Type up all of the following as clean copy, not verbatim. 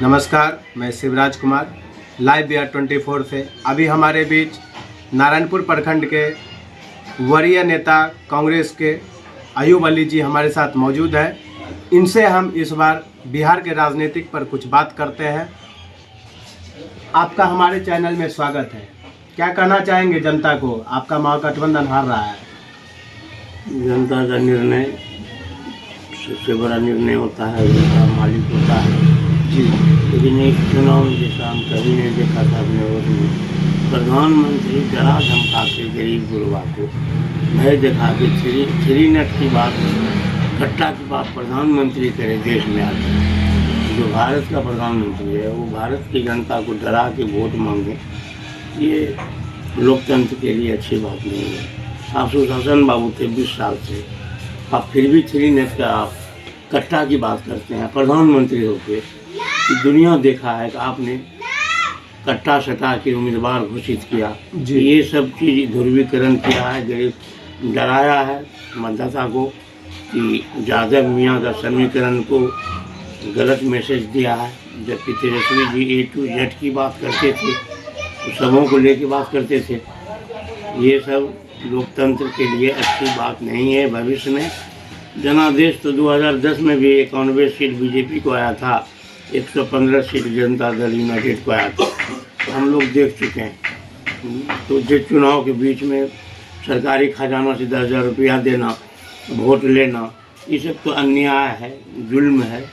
नमस्कार, मैं शिवराज कुमार लाइव बिहार 24 से। अभी हमारे बीच नारायणपुर प्रखंड के वरीय नेता कांग्रेस के अयूब अली जी हमारे साथ मौजूद हैं। इनसे हम इस बार बिहार के राजनीतिक पर कुछ बात करते हैं। आपका हमारे चैनल में स्वागत है। क्या कहना चाहेंगे जनता को? आपका महागठबंधन हार रहा है। जनता का निर्णय सबसे बड़ा निर्णय होता है, जनता मालिक होता है जी। लेकिन इस चुनाव में जैसा हम कभी नहीं देखा था अपने वक्त में, प्रधानमंत्री डरा धमका के गरीब गुरबा को भय दिखा के थ्री नेट की बात, कट्टा की बात प्रधानमंत्री करे देश में आकर। जो भारत का प्रधानमंत्री है वो भारत की जनता को डरा के वोट मांगे, ये लोकतंत्र के लिए अच्छी बात नहीं है। आप सुशासन बाबू थे 20 साल से, आप फिर भी थ्री नेट का आप कट्टा की बात करते हैं। प्रधानमंत्री होकर दुनिया देखा है कि आपने कट्टा सटा के उम्मीदवार घोषित किया, ये सब चीज़ ध्रुवीकरण किया है, गरीब डराया है मतदाता को कि यादव मियाँ का समीकरण को गलत मैसेज दिया है। जबकि Tejashwi ji A to Z की बात करते थे, तो सबों को लेके बात करते थे। ये सब लोकतंत्र के लिए अच्छी बात नहीं है। भविष्य में जनादेश तो 2010 में भी 91 सीट बीजेपी को आया था, 115 सीट जनता दल यूनाइटेड को आया था, हम लोग देख चुके हैं। तो जिस चुनाव के बीच में सरकारी खजाना से 10,000 रुपया देना, वोट लेना, ये सब तो अन्याय है, जुल्म है।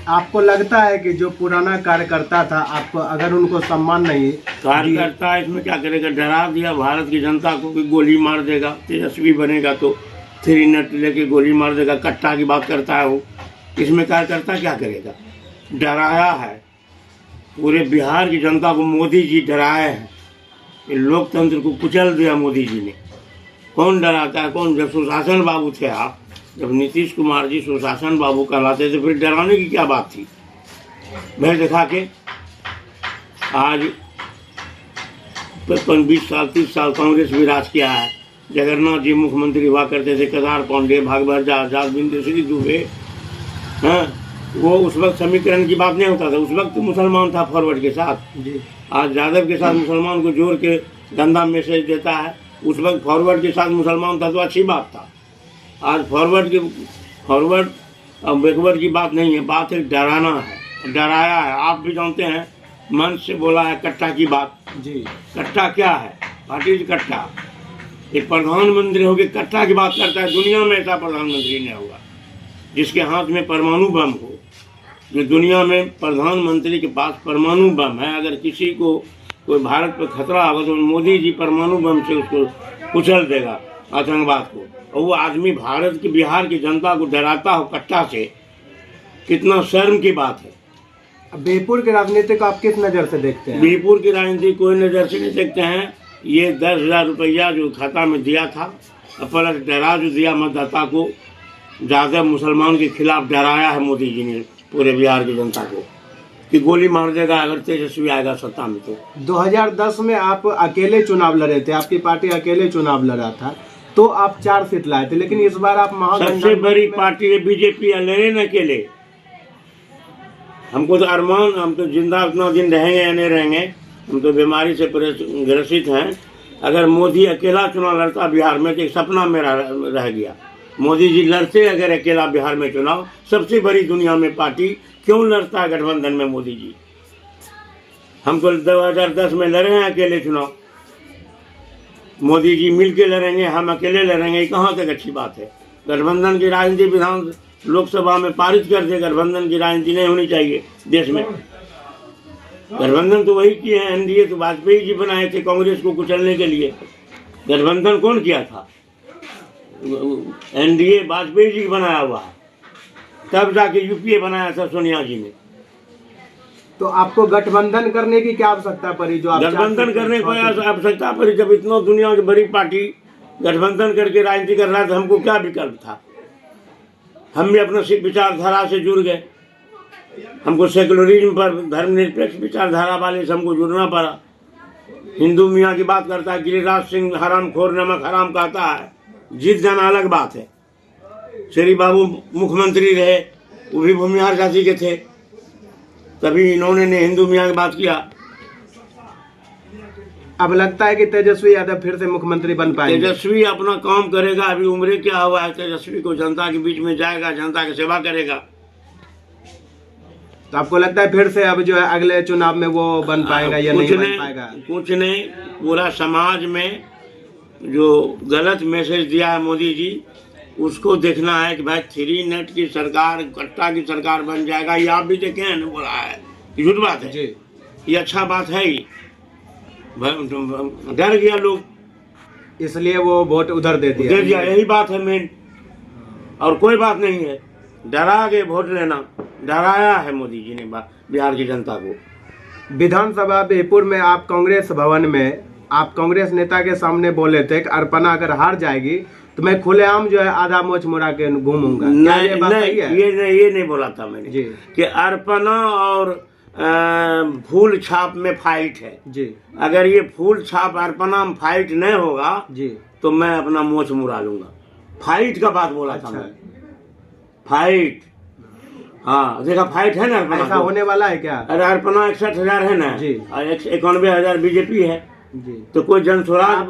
आपको लगता है कि जो पुराना कार्यकर्ता था, आपको अगर उनको सम्मान नहीं, कार्यकर्ता इसमें क्या करेगा? डरा दिया भारत की जनता को कि गोली मार देगा, तेजस्वी बनेगा तो थ्री नेट लेके गोली मार देगा, कट्टा की बात करता है वो। इसमें कार्यकर्ता क्या करेगा? डराया है पूरे बिहार की जनता को, मोदी जी डराए हैं। लोकतंत्र को कुचल दिया मोदी जी ने। कौन डराता है? कौन? जब सुशासन बाबू थे आप, जब नीतीश कुमार जी सुशासन बाबू कहलाते थे, फिर डराने की क्या बात थी? भय दिखा के आज 20 साल 30 साल कांग्रेस भी राज किया है। जगन्नाथ जी मुख्यमंत्री हुआ करते थे, केदार पांडे, भागवत आजाद, बिंदेश्वरी दुबे, हाँ, वो उस वक्त समीकरण की बात नहीं होता था। उस वक्त मुसलमान था फॉरवर्ड के साथ जी। आज यादव के साथ मुसलमान को जोड़ के गंदा मैसेज देता है। उस वक्त फॉरवर्ड के साथ मुसलमान था तो अच्छी बात था। आज फॉरवर्ड और बैकवर्ड की बात नहीं है, बात है डराना है, डराया है। आप भी जानते हैं, मन से बोला है कट्टा की बात जी। कट्टा क्या है? व्हाट इज कट्टा? एक प्रधानमंत्री होकर कट्टा की बात करता है। दुनिया में ऐसा प्रधानमंत्री नहीं होगा जिसके हाथ में परमाणु बम हो। जो दुनिया में प्रधानमंत्री के पास परमाणु बम है, अगर किसी को कोई भारत पर खतरा होगा तो मोदी जी परमाणु बम से उसको कुचल देगा, आतंकवाद को। और वो आदमी भारत की, बिहार की जनता को डराता हो कट्टा से, कितना शर्म की बात है। बिहपुर की राजनीति को आप किस नज़र से देखते हैं? बिहपुर की राजनीति कोई नज़र से नहीं देखते हैं। ये 10,000 रुपया जो खाता में दिया था, प्लस डरा जो दिया मतदाता को, ज़्यादा मुसलमान के खिलाफ डराया है मोदी जी ने पूरे बिहार की जनता को कि गोली मार देगा अगर तेजस्वी आएगा सत्ता में। तो 2010 में आप अकेले चुनाव लड़े थे, आपकी पार्टी अकेले चुनाव लड़ा था, तो आप 4 सीट लाए थे। लेकिन इस बार आप सबसे बड़ी पार्टी है बीजेपी, लड़े न अकेले। हमको तो अरमान, हम तो जिंदा उतना दिन रहेंगे या नहीं रहेंगे, हम तो बीमारी से ग्रसित हैं। अगर मोदी अकेला चुनाव लड़ता बिहार में तो एक सपना मेरा रह गया। मोदी जी लड़ते अगर अकेला बिहार में चुनाव, सबसे बड़ी दुनिया में पार्टी क्यों लड़ता है गठबंधन में मोदी जी? हमको 2010 में लड़े हैं अकेले चुनाव, मोदी जी मिल के लड़ेंगे, हम अकेले लड़ेंगे, कहाँ तक अच्छी बात है? गठबंधन की राजनीति विधान लोकसभा में पारित कर दे। गठबंधन की राजनीति नहीं होनी चाहिए देश में। गठबंधन तो वही किए हैं, एनडीए तो वाजपेयी जी बनाए थे कांग्रेस को कुचलने के लिए। गठबंधन कौन किया था? एनडीए वाजपेयी जी बनाया हुआ है, तब जाके यूपीए बनाया था सोनिया जी ने। तो आपको गठबंधन करने की क्या आवश्यकता पड़ी? जो गठबंधन करने की आवश्यकता पड़ी जब इतना दुनिया की बड़ी पार्टी गठबंधन करके राजनीति कर रहा था, हमको क्या विकल्प था? हम भी अपना विचारधारा से जुड़ गए। हमको सेकुलरिज्म पर, धर्मनिरपेक्ष विचारधारा वाले से हमको जुड़ना पड़ा। हिंदू मियाँ की बात करता है, गिरिराज सिंह हराम खोर नमक हराम कहता है, जीत जाना अलग बात है। श्री बाबू मुख्यमंत्री रहे, वो भी भूमिहार जाति के थे, तभी इन्होंने ने हिंदू मियाँ की बात किया। अब लगता है कि तेजस्वी यादव फिर से मुख्यमंत्री बन पाएंगे? तेजस्वी अपना काम करेगा, अभी उम्र क्या हुआ है तेजस्वी को, जनता के बीच में जाएगा, जनता की सेवा करेगा। तो आपको लगता है फिर से अब जो है अगले चुनाव में वो बन पाएगा या नहीं बन पाएगा? कुछ नहीं, पूरा समाज में जो गलत मैसेज दिया है मोदी जी, उसको देखना है कि भाई 3 नेट की सरकार, कट्टा की सरकार बन जाएगा। ये आप भी देखे हैं, बोला है, झूठ बात है जी। ये अच्छा बात है ही। डर गया लोग, इसलिए वो वोट उधर दे दिया। यही बात है मेन, और कोई बात नहीं है। डरा के वोट लेना, डराया है मोदी जी ने बिहार की जनता को। विधानसभा बेहपुर में आप कांग्रेस भवन में आप कांग्रेस नेता के सामने बोले थे कि अर्पणा अगर हार जाएगी तो मैं खुलेआम जो है आधा मोच मुड़ा के घूमूंगा। ये नहीं बोला था मैंने जी कि अर्पणा और फूल छाप में फाइट है जी। अगर ये फूल छाप अर्पणा में फाइट नहीं होगा जी तो मैं अपना मोच मुड़ा लूंगा। फाइट का बात बोला था मैं, फाइट। हाँ देखा, फाइट है ना अर्पणा, ऐसा होने वाला है क्या? अरे अर्पणा 61,000 है ना जी, और 91,000 बीजेपी है जी। तो कोई जनस्वराज,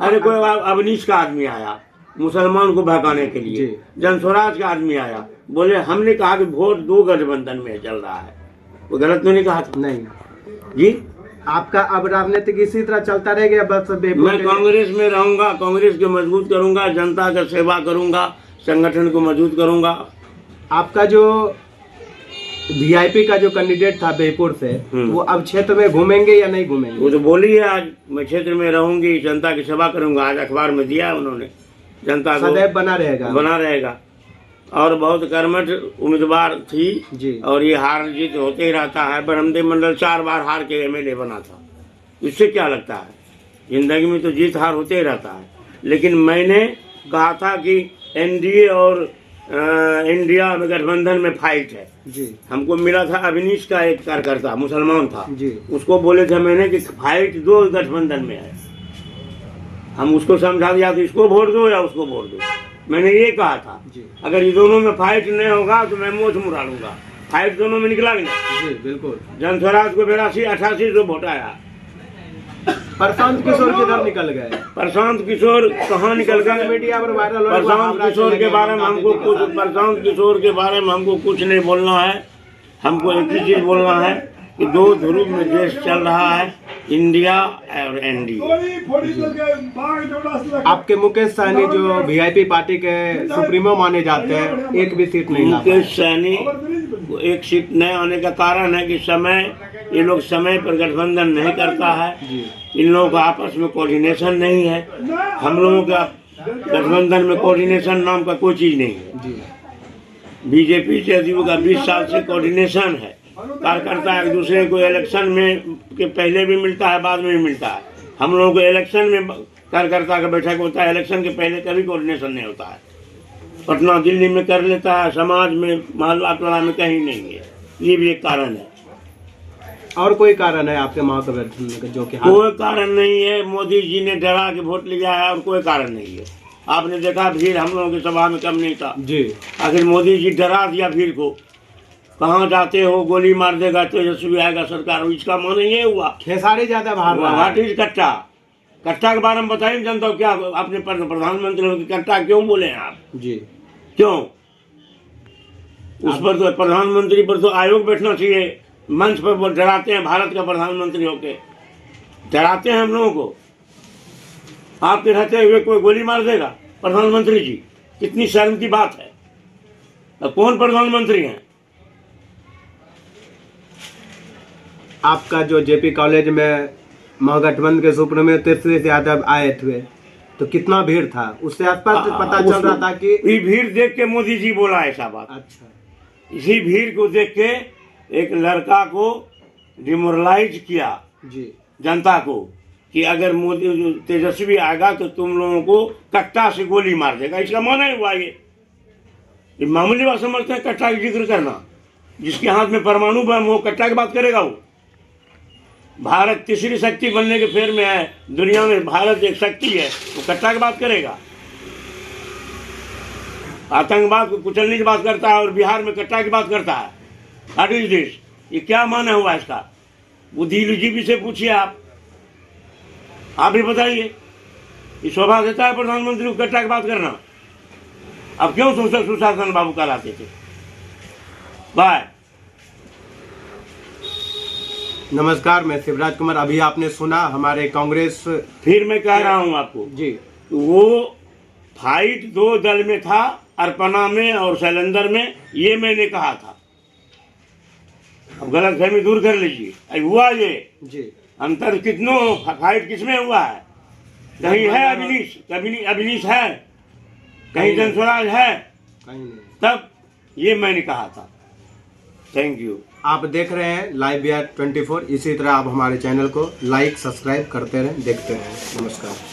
अरे कोई अवनीश का आदमी आया मुसलमान को बहकाने के लिए, जनस्वराज का आदमी आया, बोले हमने कहा कि वोट 2 गठबंधन में चल रहा है, वो गलत तो नहीं कहा था? नहीं जी। आपका अब राजनीतिक इसी तरह चलता रहेगा बस? मैं कांग्रेस में रहूंगा, कांग्रेस को मजबूत करूंगा, जनता का सेवा करूंगा, संगठन को मजबूत करूंगा। आपका जो वीआईपी का जो कैंडिडेट था बेहपुर से, वो अब क्षेत्र में घूमेंगे या नहीं घूमेंगे? वो तो बोली है आज मैं क्षेत्र में रहूंगी, जनता की सेवा करूंगा। आज अखबार में दिया है उन्होंने, जनता को सदैव बना रहेगा और बहुत कर्मठ उम्मीदवार थी जी। और ये हार जीत होते ही रहता है। बरमदे मंडल 4 बार हार के एमएलए बना था, इससे क्या लगता है? जिंदगी में तो जीत हार होते ही रहता है। लेकिन मैंने कहा था कि एनडीए और इंडिया में गठबंधन में फाइट है जी। हमको मिला था अवनीश का एक कार्यकर्ता मुसलमान था जी, उसको बोले थे मैंने कि फाइट 2 गठबंधन में है। हम उसको समझा दिया कि इसको वोट दो या उसको वोट दो, मैंने ये कहा था जी। अगर ये दोनों में फाइट नहीं होगा तो मैं मोच मुड़ा लूंगा। फाइट दोनों में निकला कि नहीं? जी बिल्कुल। जनस्वराज को 82-88 जो वोट आया। प्रशांत किशोर किधर निकल गए? प्रशांत किशोर कहाँ निकल गए? मीडिया पर वायरल। प्रशांत किशोर के बारे में हमको कुछ नहीं बोलना है। हमको एक ही चीज बोलना है कि 2 ध्रुव में देश चल रहा है, इंडिया और एनडीए। आपके मुकेश सहनी जो वीआईपी पार्टी के सुप्रीमो माने जाते हैं, एक भी सीट नहीं। मुकेश सहनी को एक सीट नहीं आने का कारण है कि ये लोग समय पर गठबंधन नहीं करता है। इन लोगों का आपस में कोऑर्डिनेशन नहीं है। हम लोगों का गठबंधन में कोऑर्डिनेशन नाम का कोई चीज नहीं है। बीजेपी से का 20 साल से कोऑर्डिनेशन है। कार्यकर्ता एक दूसरे को इलेक्शन में के पहले भी मिलता है, बाद में भी मिलता है। हम लोगों को इलेक्शन में कार्यकर्ता का बैठक होता है, इलेक्शन के पहले कभी कोऑर्डिनेशन नहीं होता है। पटना दिल्ली में कर लेता है, समाज में मोहल्ला टोला में कहीं नहीं है। ये भी एक कारण है। और कोई कारण है आपके महागठबंधन का? जो कि कोई कारण नहीं है। मोदी जी ने डरा के वोट लिया है और कोई कारण नहीं है। आपने देखा भीड़ हम लोगों की सभा में कम नहीं था जी। आखिर मोदी जी डरा दिया भीड़ को। कहाँ जाते हो गोली मार देगा तेजस्वी आएगा सरकार, इसका माने ये हुआ। खेसारी ज्यादा भाग कट्टा के बारे में बताइए जनता को। क्या अपने प्रधानमंत्री कट्टा क्यों बोले हैं आप जी? क्यों? उस पर तो प्रधानमंत्री पर तो आयोग बैठना चाहिए। मंच पर वो डराते हैं, भारत का प्रधानमंत्री होके डराते हैं हम लोगों को। आपके रहते हुए कोई गोली मार देगा प्रधानमंत्री जी, कितनी शर्म की बात है। तो कौन प्रधानमंत्री हैं? आपका जो जेपी कॉलेज में महागठबंधन के सुप्रीमो तेजस्वी यादव आए थे तो कितना भीड़ था? उससे आसपास पता चल रहा था कि ये भीड़ देख के मोदी जी बोला ऐसा बात। अच्छा, इसी भीड़ को देख के एक लड़का को डिमोरलाइज किया जी जनता को कि अगर मोदी तेजस्वी आएगा तो तुम लोगों को कट्टा से गोली मार देगा। इसका माना ही हुआ। ये मामूली बात समझते हैं कट्टा की जिक्र करना। जिसके हाथ में परमाणु बम हो कट्टा की बात करेगा वो? भारत तीसरी शक्ति बनने के फेर में है दुनिया में, भारत एक शक्ति है, वो कट्टा की बात करेगा? आतंकवाद को कुचलने की बात करता है और बिहार में कट्टा की बात करता है। What is this? ये क्या माना हुआ इसका? बुद्धिजीवी से पूछिए आप ही बताइए। ये शोभा देता है प्रधानमंत्री को कट्टा की बात करना? अब क्यों सुशासन बाबू कहलाते थे? बाय। नमस्कार, मैं शिवराज कुमार। अभी आपने सुना हमारे कांग्रेस। फिर मैं कह रहा हूं आपको जी, वो फाइट दो दल में था, अर्पणा में और शैलेंद्र में, ये मैंने कहा था। अब गलतफहमी दूर कर लीजिए। अब हुआ ये जी, अंतर कितनों फाइट किसमें हुआ है? कहीं है अभिनीश, कभी अभिनीश है, कहीं जनस्वराज है, कहीं नहीं। तब ये मैंने कहा था। Thank you. आप देख रहे हैं लाइव बिहार 24। इसी तरह आप हमारे चैनल को लाइक सब्सक्राइब करते रहें, देखते रहें। नमस्कार।